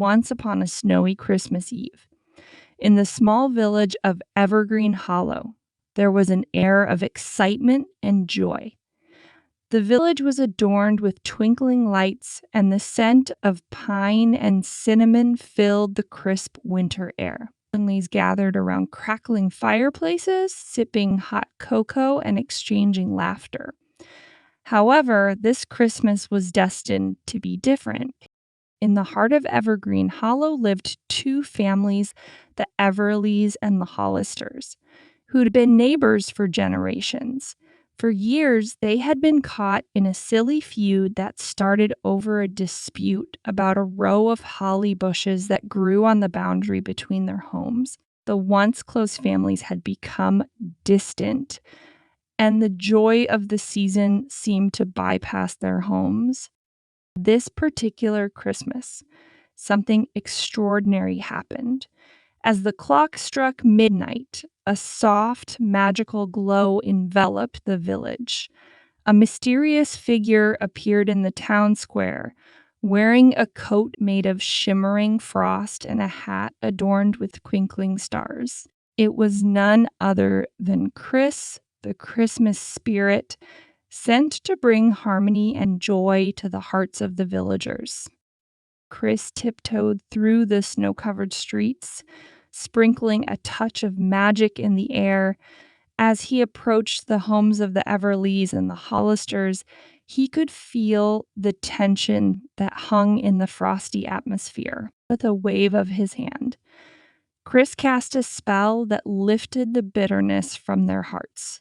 once upon a snowy Christmas Eve. In the small village of Evergreen Hollow, there was an air of excitement and joy. The village was adorned with twinkling lights, and the scent of pine and cinnamon filled the crisp winter air. Families gathered around crackling fireplaces, sipping hot cocoa and exchanging laughter. However, this Christmas was destined to be different. In the heart of Evergreen Hollow lived two families, the Everlys and the Hollisters, who'd been neighbors for generations. For years, they had been caught in a silly feud that started over a dispute about a row of holly bushes that grew on the boundary between their homes. The once close families had become distant, and the joy of the season seemed to bypass their homes. This particular Christmas, something extraordinary happened. As the clock struck midnight, a soft, magical glow enveloped the village. A mysterious figure appeared in the town square, wearing a coat made of shimmering frost and a hat adorned with twinkling stars. It was none other than Kris, the Christmas spirit, sent to bring harmony and joy to the hearts of the villagers. Kris tiptoed through the snow-covered streets, sprinkling a touch of magic in the air. As he approached the homes of the Everlys and the Hollisters, he could feel the tension that hung in the frosty atmosphere. With a wave of his hand, Kris cast a spell that lifted the bitterness from their hearts.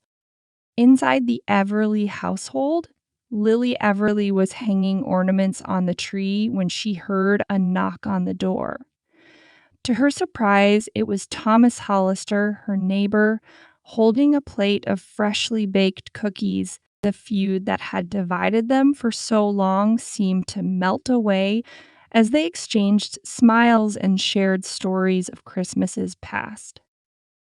Inside the Everly household, Lily Everly was hanging ornaments on the tree when she heard a knock on the door. To her surprise, it was Thomas Hollister, her neighbor, holding a plate of freshly baked cookies. The feud that had divided them for so long seemed to melt away as they exchanged smiles and shared stories of Christmases past.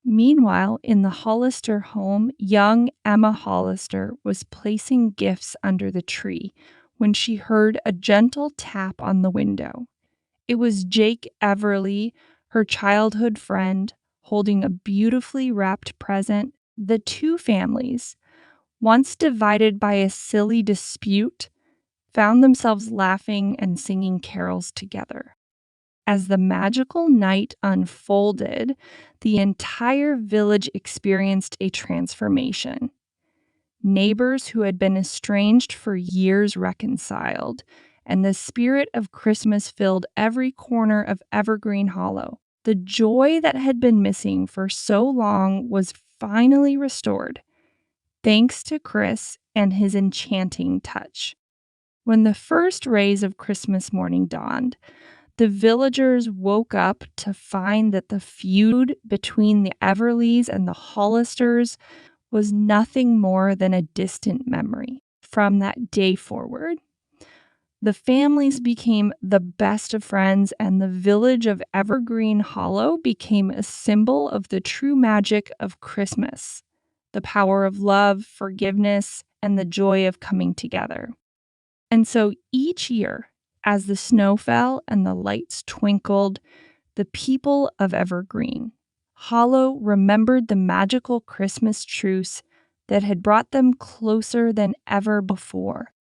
Meanwhile, in the Hollister home, young Emma Hollister was placing gifts under the tree when she heard a gentle tap on the window. It was Jake Everly, her childhood friend, holding a beautifully wrapped present. The two families, once divided by a silly dispute, found themselves laughing and singing carols together. As the magical night unfolded, the entire village experienced a transformation. Neighbors who had been estranged for years reconciled, and the spirit of Christmas filled every corner of Evergreen Hollow. The joy that had been missing for so long was finally restored, thanks to Kris and his enchanting touch. When the first rays of Christmas morning dawned, the villagers woke up to find that the feud between the Everlys and the Hollisters was nothing more than a distant memory. From that day forward, the families became the best of friends, and the village of Evergreen Hollow became a symbol of the true magic of Christmas, the power of love, forgiveness, and the joy of coming together. And so each year, as the snow fell and the lights twinkled, the people of Evergreen Hollow remembered the magical Christmas truce that had brought them closer than ever before.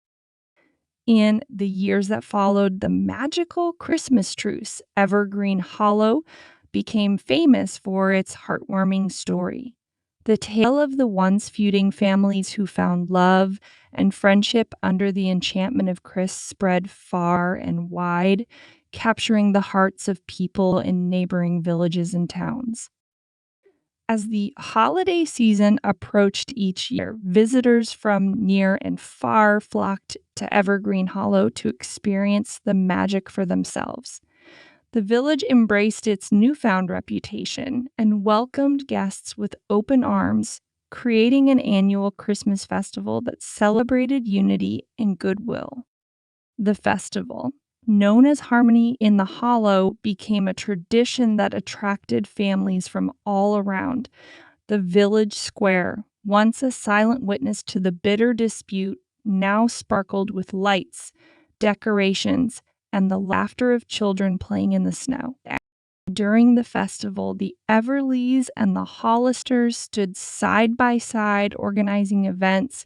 In the years that followed the magical Christmas truce, Evergreen Hollow became famous for its heartwarming story. The tale of the once feuding families who found love and friendship under the enchantment of Kris spread far and wide, capturing the hearts of people in neighboring villages and towns. As the holiday season approached each year, visitors from near and far flocked to Evergreen Hollow to experience the magic for themselves. The village embraced its newfound reputation and welcomed guests with open arms, creating an annual Christmas festival that celebrated unity and goodwill. The festival, known as Harmony in the Hollow, became a tradition that attracted families from all around. The village square, once a silent witness to the bitter dispute, now sparkled with lights, decorations, and the laughter of children playing in the snow. During the festival, the Everlys and the Hollisters stood side by side, organizing events,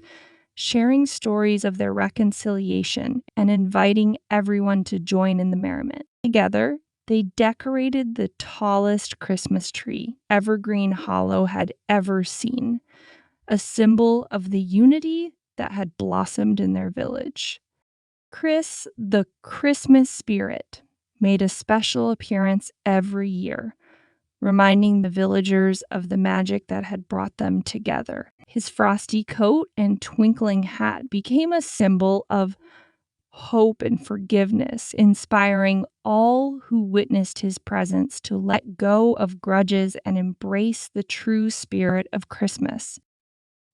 sharing stories of their reconciliation, and inviting everyone to join in the merriment. Together, they decorated the tallest Christmas tree Evergreen Hollow had ever seen, a symbol of the unity that had blossomed in their village. Kris, the Christmas spirit, made a special appearance every year, reminding the villagers of the magic that had brought them together. His frosty coat and twinkling hat became a symbol of hope and forgiveness, inspiring all who witnessed his presence to let go of grudges and embrace the true spirit of Christmas.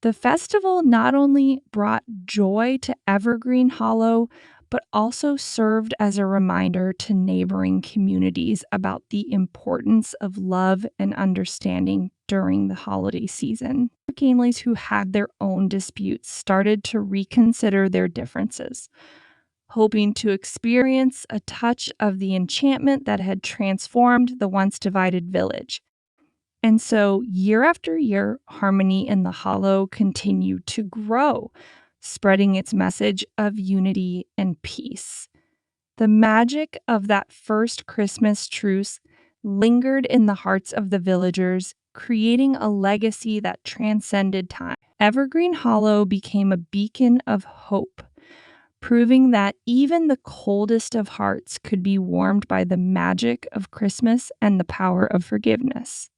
The festival not only brought joy to Evergreen Hollow, but also served as a reminder to neighboring communities about the importance of love and understanding during the holiday season. Families who had their own disputes started to reconsider their differences, hoping to experience a touch of the enchantment that had transformed the once divided village. And so, year after year, harmony in the Hollow continued to grow, spreading its message of unity and peace. The magic of that first Christmas truce lingered in the hearts of the villagers, creating a legacy that transcended time. Evergreen Hollow became a beacon of hope, proving that even the coldest of hearts could be warmed by the magic of Christmas and the power of forgiveness.